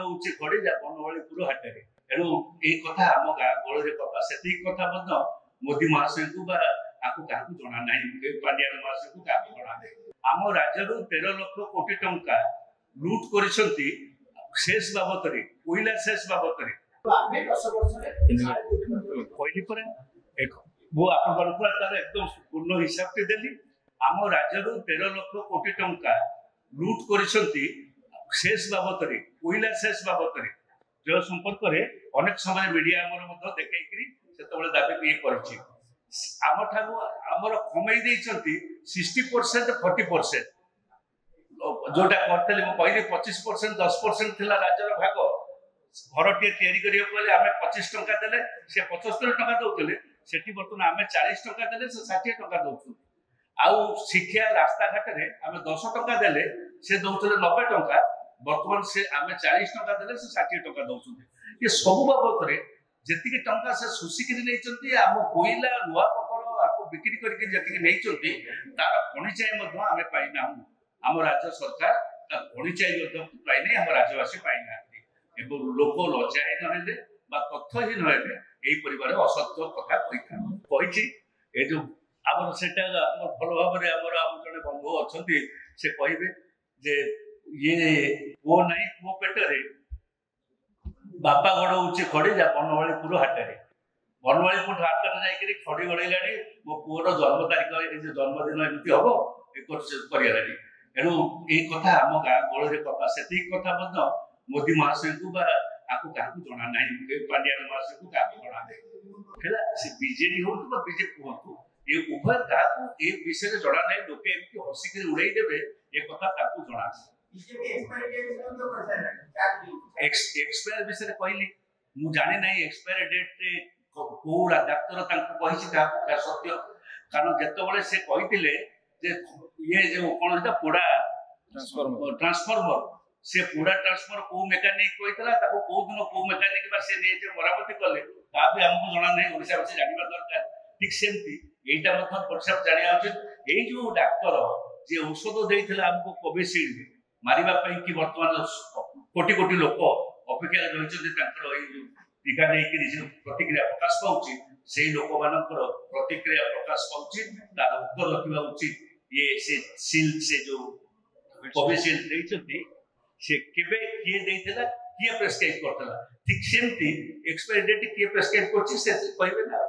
गड़ौचे खड़े जा बनवालीपुर हाटे एणु ये कथा आम गाँ गहल कथा से कथा मोदी महाशय को क्या जना ना पांड्यान महाशय को क्या जना ना आम राज्य 13 लाख कोटी टंका लुट कर शेष बाबद कोईला शेष बाबद कहली पर मुझे एकदम पूर्ण हिसाब से देली आम राज्य 13 लाख कोटी टंका लुट कर शेष बाबद कोईला शेष बाबद जल संपर्क में अनेक समय मीडिया देखी से दाबी ये करमर कमे 60% 40% जोटा कहली 25% 10% थिला राज्यर भाग घरटे या 25 टंका देले से 75 टंका दौले से बर्तमान आम 40 टंका देले से 60 टंका दौन आउ शिक्षा रास्ता घाट में आम 10 टंका देले से दौले 90 टंका बर्तमान से आम 40 टंका देले से 60 टंका दौन ये सब बाबद जी टंका से शुषिकी नहीं आम कोईला लुहा पकड़ आपको बिक्री करके तार खणिचाई आम पाईना आम राज्य सरकार तार खणिचाई पाई आम राज्यवासी पाईना लोक लज्जाहीन हेले तथ्यहीन हेले यही परिवार असत्य कथा कही जो आम से भल भाव में आम जड़े बंधु अच्छा से कहे जे ये पुओ नहीं पुओ पेटे बापा गड़ौचे खड़े जा बनवालीपुर हाटे बनवालीपुर हाटे जाकि खड़ी गड़ेगा मो पुओर जन्म तारीख जन्मदिन एमती हम कर एणु ये कथा आम गाँ गहल कथा से कथा मोदी महाशय को क्या जना ना पांड्यान महाशय को क्या जना ना बीजेडी हो बीजेपी हूँ ये उभय क्या ये विषय जना ना लोके एमती हसिक उड़े देवे ये कथा जना एक्सपायर विषय कहली मु जाने ना एक्सपायर डेट कौ डाक्तर सत्य कारण जिते से कहते ये जो कौन पोड़ा ट्रांसफॉर्मर से पूरा ट्रांसफर को मेकानिक कहता कौ दिन कौ मेकानिक से मरामती कले आमको जना ना ओडिशा से जानवा दरकार ठीक सेमती यहीटा परिषद जाना उचित यही जो डाक्तर जी औषध देते आमको कोविशील्ड मारिबा कि वर्तमान कोटी कोटी लोक अपेक्षा रही टीका नहीं प्रतिक्रिया प्रकाश पाऊँ से लोक मान प्रतिक्रिया प्रकाश पाऊँ तार उत्तर रखा उचित ये से जो कोविशील्ड देते से केबे किए देइतला किए प्रेस्क्राइब करतला ठीक सेमती एक्सपायरी डेट किए प्रेस्क्राइब करछि से कहबे ना।